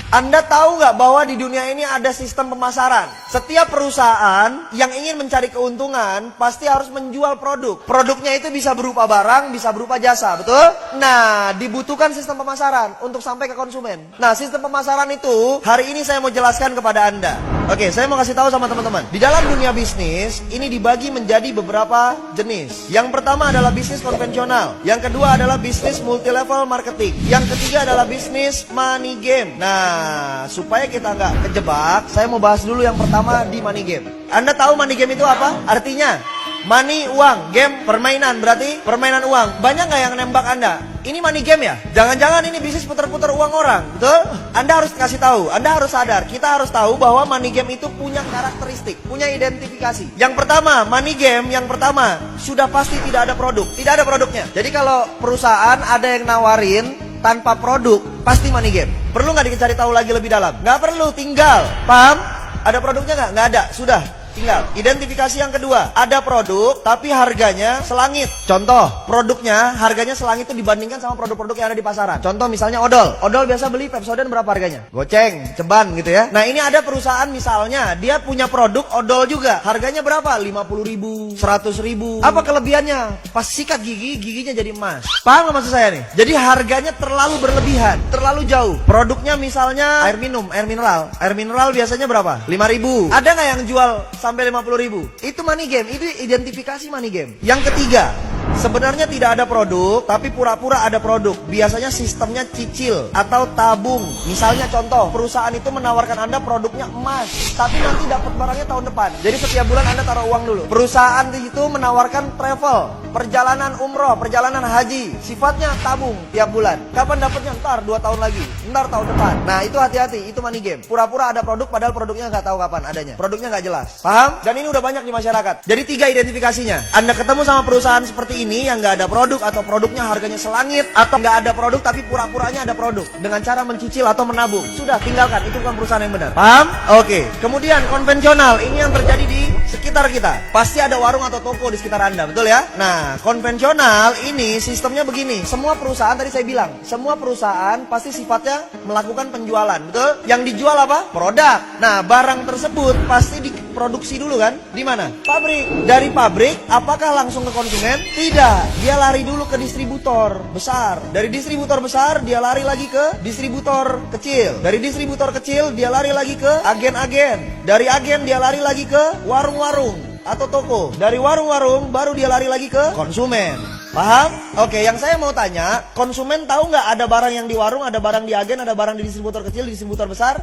Anda tahu nggak bahwa di dunia ini ada sistem pemasaran? Setiap perusahaan yang ingin mencari keuntungan pasti harus menjual produk. Produknya itu bisa berupa barang, bisa berupa jasa, betul? Nah, dibutuhkan sistem pemasaran untuk sampai ke konsumen. Nah, sistem pemasaran itu hari ini saya mau jelaskan kepada Anda. Oke, saya mau kasih tahu sama teman-teman. Di dalam dunia bisnis, ini dibagi menjadi beberapa jenis. Yang pertama adalah bisnis konvensional. Yang kedua adalah bisnis multi-level marketing. Yang ketiga adalah bisnis money game. Nah, supaya kita nggak kejebak, saya mau bahas dulu yang pertama di money game. Anda tahu money game itu apa? Artinya, money, uang, game, permainan, berarti permainan uang. Banyak nggak yang nembak Anda? Ini money game ya? Jangan-jangan ini bisnis putar-putar uang orang, betul? Anda harus kasih tahu, Anda harus sadar, kita harus tahu bahwa money game itu punya karakteristik, punya identifikasi. Yang pertama, money game, yang pertama, sudah pasti tidak ada produk, tidak ada produknya. Jadi kalau perusahaan ada yang nawarin tanpa produk, pasti money game. Perlu nggak dicari tahu lagi lebih dalam? Nggak perlu, tinggal, paham? Ada produknya nggak? Nggak ada, sudah. Tinggal. Identifikasi yang kedua, ada produk tapi harganya selangit. Contoh, produknya harganya selangit itu dibandingkan sama produk-produk yang ada di pasaran. Contoh misalnya odol. Odol biasa beli Pepsodent berapa harganya? Goceng, ceban gitu ya. Nah, ini ada perusahaan misalnya, dia punya produk odol juga. Harganya berapa? 50.000, 100.000. Apa kelebihannya? Pas sikat gigi, giginya jadi emas. Paham gak maksud saya nih? Jadi harganya terlalu berlebihan, terlalu jauh. Produknya misalnya air minum, air mineral. Air mineral biasanya berapa? 5.000. Ada nggak yang jual sampai 50.000? Itu money game, itu identifikasi money game. Yang ketiga, sebenarnya tidak ada produk, tapi pura-pura ada produk. Biasanya sistemnya cicil atau tabung. Misalnya contoh, perusahaan itu menawarkan Anda produknya emas, tapi nanti dapat barangnya tahun depan. Jadi setiap bulan Anda taruh uang dulu. Perusahaan itu menawarkan travel, perjalanan umroh, perjalanan haji. Sifatnya tabung tiap bulan. Kapan dapatnya? Ntar 2 tahun lagi, ntar tahun depan. Nah, itu hati-hati, itu money game. Pura-pura ada produk, padahal produknya nggak tahu kapan adanya. Produknya nggak jelas. Paham? Dan ini udah banyak di masyarakat. Jadi 3 identifikasinya. Anda ketemu sama perusahaan seperti ini yang nggak ada produk, atau produknya harganya selangit, atau nggak ada produk tapi pura-puranya ada produk dengan cara mencicil atau menabung. Sudah, tinggalkan, itu bukan perusahaan yang benar. Paham? Oke. Kemudian konvensional, ini yang terjadi di sekitar kita. Pasti ada warung atau toko di sekitar Anda, betul ya? Nah, konvensional ini sistemnya begini. Semua perusahaan, tadi saya bilang, semua perusahaan pasti sifatnya melakukan penjualan, betul? Yang dijual apa? Produk. Nah, barang tersebut pasti diproduksi dulu kan? Di mana? Pabrik. Dari pabrik, apakah langsung ke konsumen? Tidak. Dia lari dulu ke distributor besar. Dari distributor besar, dia lari lagi ke distributor kecil. Dari distributor kecil, dia lari lagi ke agen-agen. Dari agen, dia lari lagi ke warung-warung atau toko. Dari warung-warung, baru dia lari lagi ke konsumen. Paham? Oke, yang saya mau tanya, konsumen tahu nggak ada barang yang di warung, ada barang di agen, ada barang di distributor kecil, di distributor besar?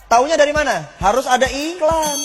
Taunya dari mana? Harus ada iklan.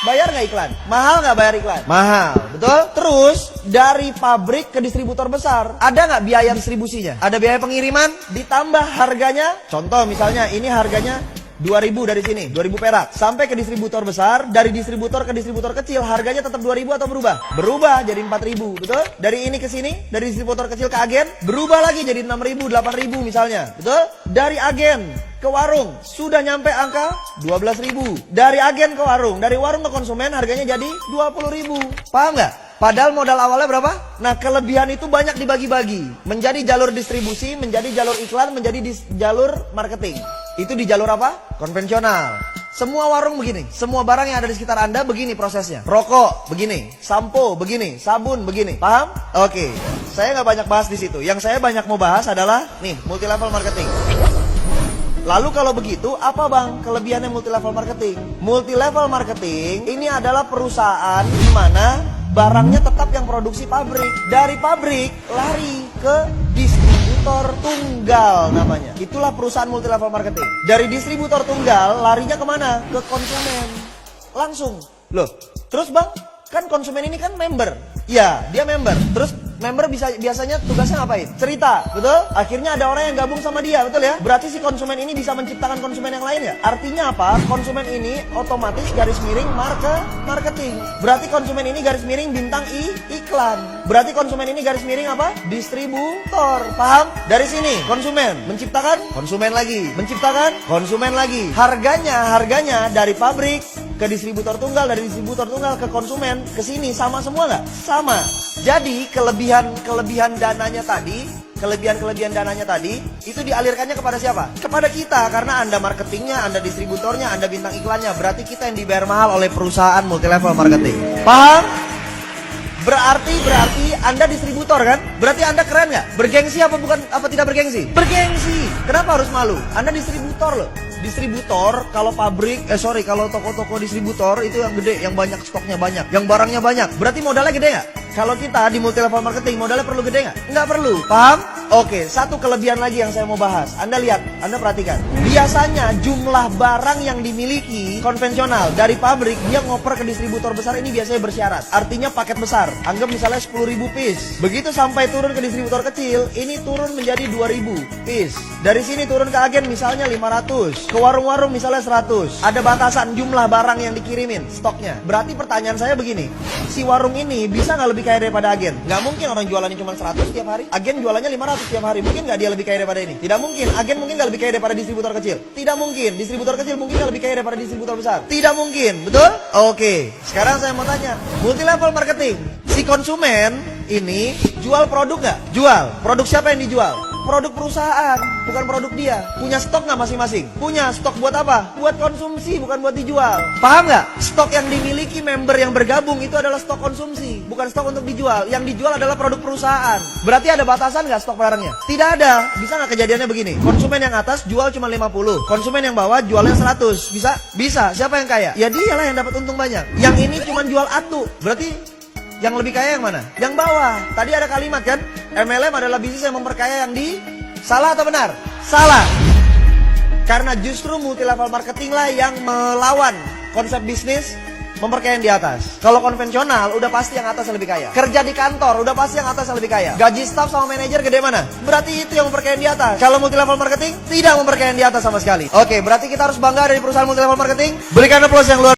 Bayar nggak iklan? Mahal nggak bayar iklan? Mahal, betul? Terus dari pabrik ke distributor besar, ada nggak biaya distribusinya? Ada biaya pengiriman? Ditambah harganya. Contoh misalnya ini harganya 2.000 dari sini, 2.000 perak. Sampai ke distributor besar, dari distributor ke distributor kecil, harganya tetap 2.000 atau berubah? Berubah jadi 4.000, betul? Dari ini ke sini, dari distributor kecil ke agen, berubah lagi jadi 6.000, 8.000 misalnya, betul? Dari agen ke warung, sudah nyampe angka 12.000. Dari agen ke warung, dari warung ke konsumen, harganya jadi 20.000. Paham nggak? Padahal modal awalnya berapa? Nah, kelebihan itu banyak dibagi-bagi. Menjadi jalur distribusi, menjadi jalur iklan, menjadi jalur marketing. Itu di jalur apa? Konvensional. Semua warung begini. Semua barang yang ada di sekitar Anda begini prosesnya. Rokok begini, sampo begini, sabun begini. Paham? Oke. Saya nggak banyak bahas di situ. Yang saya banyak mau bahas adalah nih, multi level marketing. Lalu kalau begitu, apa bang kelebihannya multi level marketing? Multi level marketing ini adalah perusahaan di mana barangnya tetap yang produksi pabrik. Dari pabrik lari ke distributor tunggal namanya. Itulah perusahaan multi level marketing. Dari distributor tunggal larinya kemana? Ke konsumen. Langsung. Loh, terus bang, kan konsumen ini kan member. Ya, dia member. Terus member biasanya tugasnya ngapain? Cerita, betul? Akhirnya ada orang yang gabung sama dia, betul ya? Berarti si konsumen ini bisa menciptakan konsumen yang lain ya? Artinya apa? Konsumen ini otomatis garis miring marketing. Berarti konsumen ini garis miring bintang iklan. Berarti konsumen ini garis miring apa? Distributor. Paham? Dari sini konsumen menciptakan konsumen lagi, menciptakan konsumen lagi. Harganya dari pabrik ke distributor tunggal, dari distributor tunggal ke konsumen, ke sini sama semua nggak? Sama. Jadi kelebihan dananya tadi kelebihan-kelebihan dananya tadi, itu dialirkannya kepada siapa? Kepada kita, karena Anda marketingnya, Anda distributornya, Anda bintang iklannya. Berarti kita yang dibayar mahal oleh perusahaan multilevel marketing. Paham? Berarti Anda distributor kan? Berarti Anda keren nggak? Bergengsi apa tidak bergengsi? Bergengsi. Kenapa harus malu? Anda distributor loh. Distributor, kalau kalau toko-toko distributor itu yang gede, yang banyak stoknya banyak, yang barangnya banyak. Berarti modalnya gede nggak? Kalau kita di multilevel marketing, modalnya perlu gede nggak? Nggak perlu. Paham? Oke, satu kelebihan lagi yang saya mau bahas. Anda lihat, Anda perhatikan. Biasanya jumlah barang yang dimiliki konvensional dari pabrik, dia ngoper ke distributor besar ini biasanya bersyarat. Artinya paket besar. Anggap misalnya 10.000 piece. Begitu sampai turun ke distributor kecil, ini turun menjadi 2.000 piece. Dari sini turun ke agen misalnya 500. Ke warung-warung misalnya 100. Ada batasan jumlah barang yang dikirimin, stoknya. Berarti pertanyaan saya begini, si warung ini bisa nggak lebih kaya daripada agen? Nggak mungkin orang jualannya cuma 100 tiap hari. Agen jualannya 500 tiap hari. Mungkin nggak dia lebih kaya daripada ini? Tidak mungkin. Agen mungkin nggak lebih kaya daripada distributor kecil? Tidak mungkin. Distributor kecil mungkin nggak lebih kaya daripada distributor besar? Tidak mungkin. Betul? Oke. Sekarang saya mau tanya, multilevel marketing, si konsumen ini jual produk nggak? Jual. Produk siapa yang dijual? Produk perusahaan, bukan produk dia. Punya stok nggak masing-masing? Punya. Stok buat apa? Buat konsumsi, bukan buat dijual. Paham nggak? Stok yang dimiliki member yang bergabung itu adalah stok konsumsi, bukan stok untuk dijual. Yang dijual adalah produk perusahaan. Berarti ada batasan nggak stok barangnya? Tidak ada. Bisa nggak kejadiannya begini? Konsumen yang atas jual cuma 50, konsumen yang bawah jualnya 100. Bisa? Bisa. Siapa yang kaya? Ya dialah yang dapat untung banyak. Yang ini cuma jual atu. Berarti yang lebih kaya yang mana? Yang bawah. Tadi ada kalimat kan? MLM adalah bisnis yang memperkaya yang di... Salah atau benar? Salah. Karena justru multilevel marketing lah yang melawan konsep bisnis memperkaya yang di atas. Kalau konvensional, udah pasti yang atas yang lebih kaya. Kerja di kantor, udah pasti yang atas yang lebih kaya. Gaji staff sama manajer gede mana? Berarti itu yang memperkaya yang di atas. Kalau multilevel marketing, tidak memperkaya yang di atas sama sekali. Oke, berarti kita harus bangga dari perusahaan multilevel marketing. Berikan aplaus yang luar